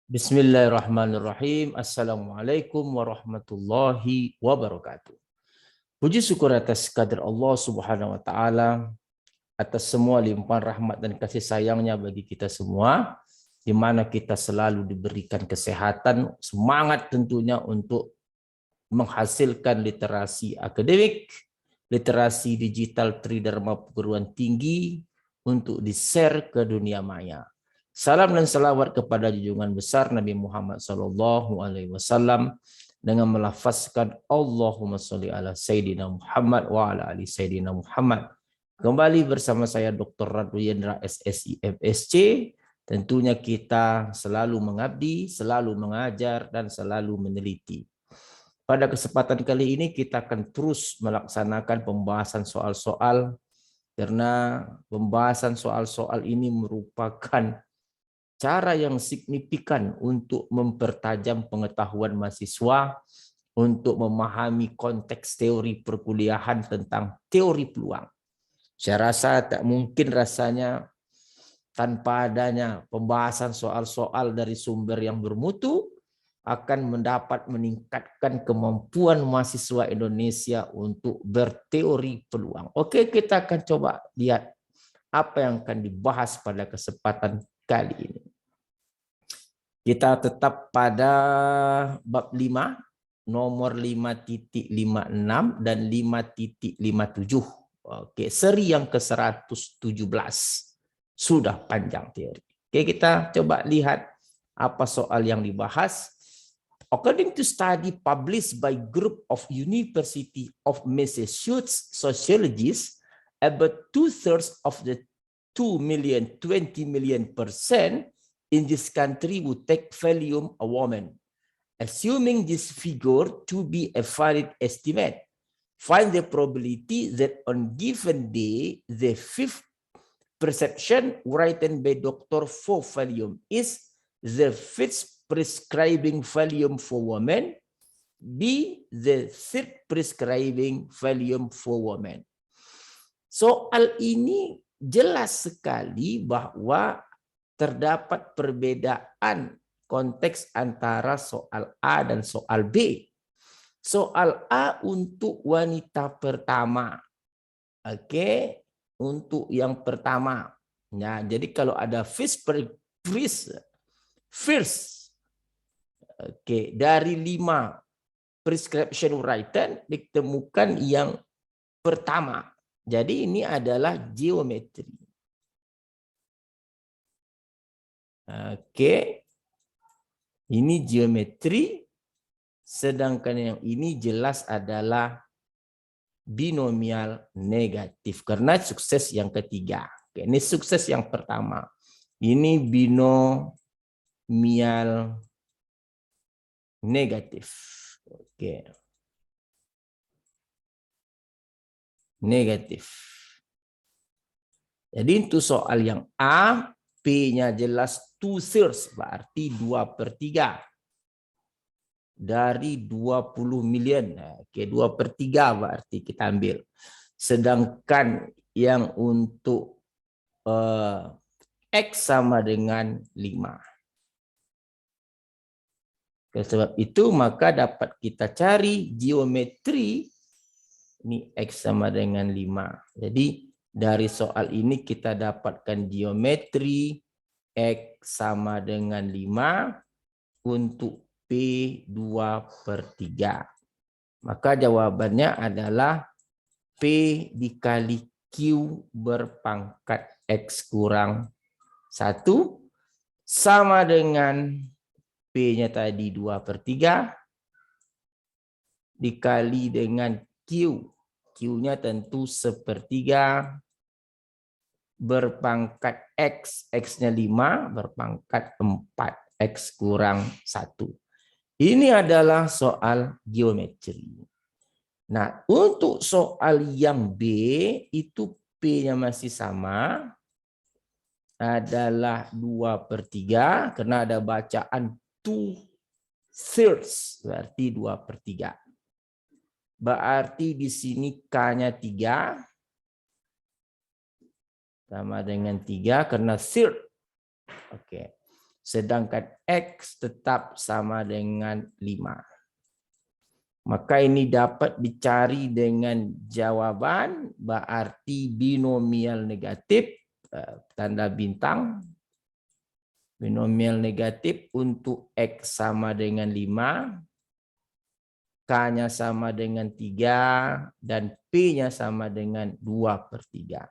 Bismillahirrahmanirrahim. Assalamualaikum warahmatullahi wabarakatuh. Puji syukur atas kehadirat Allah Subhanahu wa taala atas semua limpahan rahmat dan kasih sayangnya bagi kita semua, di mana kita selalu diberikan kesehatan, semangat tentunya untuk menghasilkan literasi akademik, literasi digital Tridharma perguruan tinggi untuk di-share ke dunia maya. Salam dan salawat kepada junjungan besar Nabi Muhammad SAW dengan melafazkan Allahumma sholli ala Sayyidina Muhammad wa ala ali Sayyidina Muhammad. Kembali bersama saya Dr. Radu Yendra SSI FSC. Tentunya kita selalu mengabdi, selalu mengajar, dan selalu meneliti. Pada kesempatan kali ini kita akan terus melaksanakan pembahasan soal-soal, karena pembahasan soal-soal ini merupakan cara yang signifikan untuk mempertajam pengetahuan mahasiswa untuk memahami konteks teori perkuliahan tentang teori peluang. Saya rasa tak mungkin rasanya tanpa adanya pembahasan soal-soal dari sumber yang bermutu akan meningkatkan kemampuan mahasiswa Indonesia untuk berteori peluang. Oke, kita akan coba lihat apa yang akan dibahas pada kesempatan kali ini. Kita tetap pada bab 5, nomor 5.56 dan 5.57. Oke, seri yang ke-117. Sudah panjang teori. Oke, kita coba lihat apa soal yang dibahas. According to study published by group of University of Massachusetts sociologists, about 2/3 of the 2 million, 20 million person in this country would take Valium a woman. Assuming this figure to be a valid estimate, find the probability that on given day, the fifth prescription written by doctor for Valium is the fifth prescribing Valium for women, B, the third prescribing Valium for women. Soal ini jelas sekali bahwa terdapat perbedaan konteks antara soal A dan soal B. Soal A untuk wanita pertama. Oke, untuk yang pertama. Ya, jadi kalau ada first, oke, dari 5 prescription written ditemukan yang pertama. Jadi ini adalah geometri. Oke, ini geometri, sedangkan yang ini jelas adalah binomial negatif karena sukses yang ketiga. Oke, ini sukses yang pertama. Ini binomial negatif. Oke. Negatif. Jadi itu soal yang A, P-nya jelas 2/3, berarti 2/3 dari 20 million. Oke, 2/3 berarti kita ambil. Sedangkan yang untuk X sama dengan 5. Oleh sebab itu maka dapat kita cari geometri, ini X sama dengan 5. Jadi dari soal ini kita dapatkan geometri X sama dengan 5 untuk P 2/3. Maka jawabannya adalah P dikali Q berpangkat X kurang 1 sama dengan P-nya tadi 2/3 dikali dengan Q. Q-nya tentu 1/3 berpangkat X. X-nya 5 berpangkat 4. X kurang 1. Ini adalah soal geometri. Nah, untuk soal yang B, itu P-nya masih sama. Adalah 2/3 karena ada bacaan 2/3 berarti 2/3. Berarti di sini K-nya 3 sama dengan 3 karena third. Oke. sedangkan X tetap sama dengan 5. Maka ini dapat dicari dengan jawaban berarti binomial negatif, tanda bintang, binomial negatif untuk X sama dengan 5, K-nya sama dengan 3, dan P-nya sama dengan 2/3.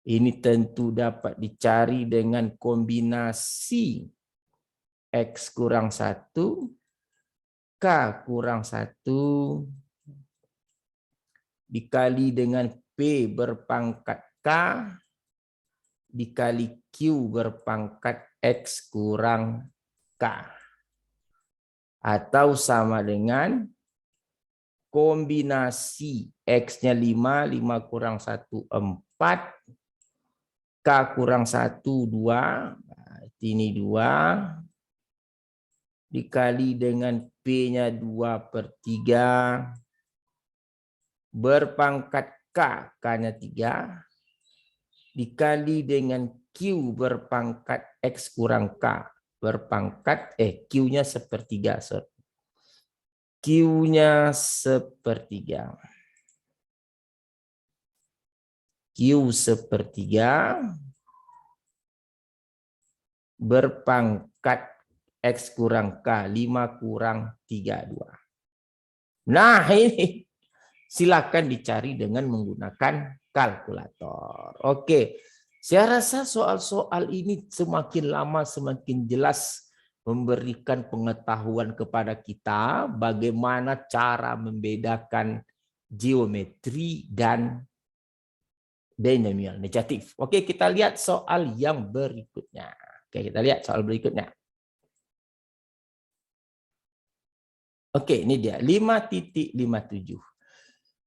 Ini tentu dapat dicari dengan kombinasi X kurang 1, K kurang 1, dikali dengan P berpangkat K, dikali Q berpangkat X kurang K. Atau sama dengan kombinasi X-nya 5, 5 kurang 1, 4, K kurang 1, 2, ini 2, dikali dengan P-nya 2/3, berpangkat K, K-nya 3, dikali dengan Q berpangkat X kurang K, berpangkat, Q-nya 1/3, sorry. Q-nya 1/3. Q 1/3 berpangkat X kurang K, 5 kurang 3, 2. Nah, ini silakan dicari dengan menggunakan kalkulator. Oke, saya rasa soal-soal ini semakin lama semakin jelas memberikan pengetahuan kepada kita bagaimana cara membedakan geometri dan binomial negatif. Oke, kita lihat soal yang berikutnya. Oke, kita lihat soal berikutnya. Oke, ini dia 5.57.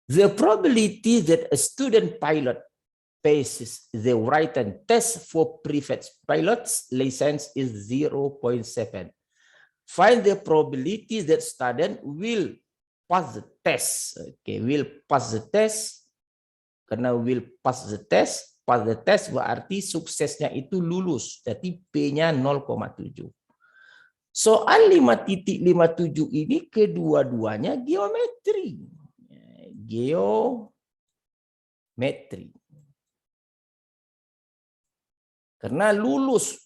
The probability that a student pilot passes the written test for private pilot's license is 0.7. Find the probability that student will pass the test. Okay, will pass the test. Karena will pass the test berarti suksesnya itu lulus. Jadi P-nya 0,7. Soal 5.57 ini kedua-duanya geometri. Geometri. Karena lulus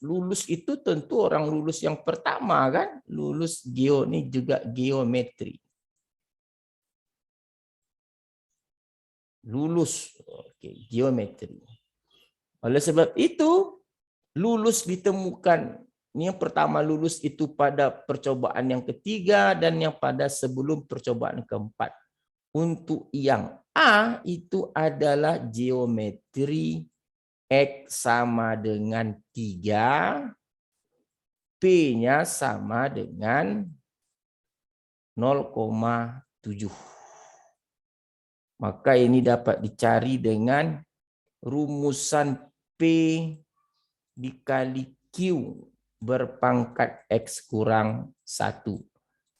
itu tentu orang lulus yang pertama kan, lulus ini juga geometri. Lulus, oke, geometri. Oleh sebab itu lulus ditemukan. Yang pertama lulus itu pada percobaan yang ketiga dan yang pada sebelum percobaan keempat. Untuk yang A itu adalah geometri X sama dengan 3, P-nya sama dengan 0,7. Maka ini dapat dicari dengan rumusan P dikali Q berpangkat X kurang 1.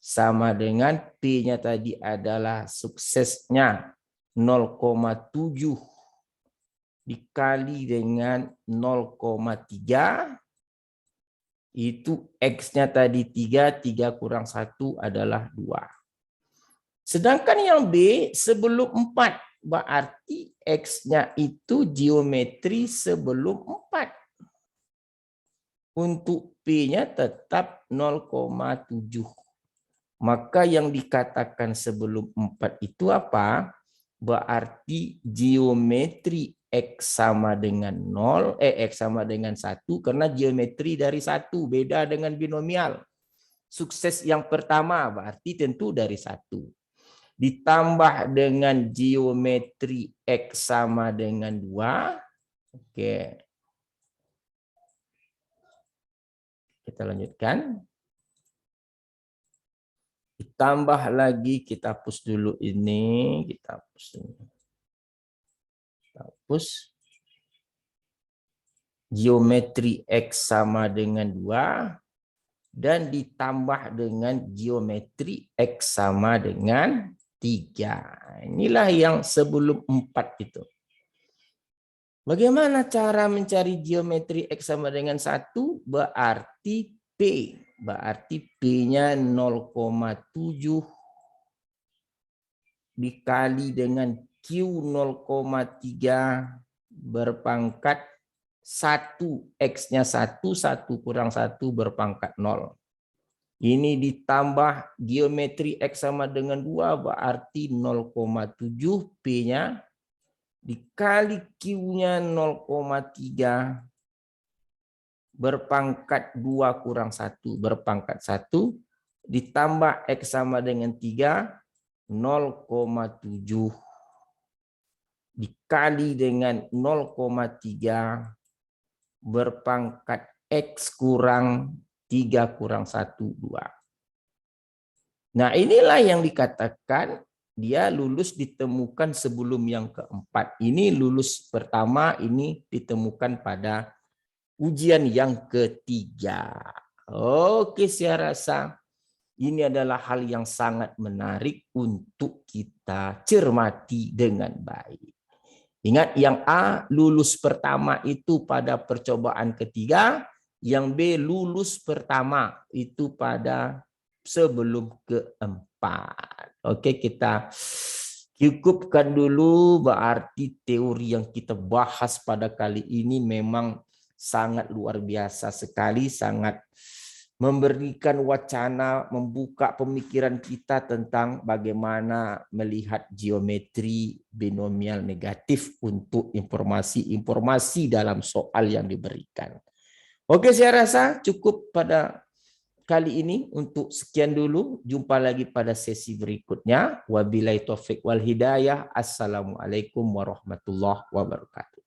Sama dengan P-nya tadi adalah suksesnya 0,7 dikali dengan 0,3, itu X-nya tadi 3, 3 kurang 1 adalah 2. Sedangkan yang B sebelum 4, berarti X-nya itu geometri sebelum 4. Untuk P-nya tetap 0,7. Maka yang dikatakan sebelum 4 itu apa? Berarti geometri X sama dengan 0, X sama dengan 1, karena geometri dari 1, beda dengan binomial. Sukses yang pertama berarti tentu dari 1. Ditambah dengan geometri X sama dengan 2. Oke. Kita lanjutkan. Ditambah lagi, kita hapus dulu ini, kita hapus ini. Kita hapus. Geometri X sama dengan 2 dan ditambah dengan geometri X sama dengan 3. Inilah yang sebelum 4 itu. Bagaimana cara mencari geometri X sama dengan 1? Berarti P. Berarti P-nya 0,7 dikali dengan Q 0,3 berpangkat 1. X-nya 1, 1 kurang 1 berpangkat 0. Ini ditambah geometri X sama dengan 2 berarti 0,7 P-nya dikali Q-nya 0,3 berpangkat 2 kurang 1 berpangkat 1 ditambah X sama dengan 3 0,7 dikali dengan 0,3 berpangkat X kurang 3 kurang 1, 2. Nah, inilah yang dikatakan dia lulus ditemukan sebelum yang keempat. Ini lulus pertama, ini ditemukan pada ujian yang ketiga. Oke, saya rasa ini adalah hal yang sangat menarik untuk kita cermati dengan baik. Ingat, yang A lulus pertama itu pada percobaan ketiga, yang B lulus pertama itu pada sebelum keempat. Oke, kita cukupkan dulu, berarti teori yang kita bahas pada kali ini memang sangat luar biasa sekali, sangat memberikan wacana, membuka pemikiran kita tentang bagaimana melihat geometri binomial negatif untuk informasi-informasi dalam soal yang diberikan. Oke, saya rasa cukup pada kali ini. Untuk sekian dulu, jumpa lagi pada sesi berikutnya. Wabillahi taufik wal hidayah. Assalamualaikum warahmatullahi wabarakatuh.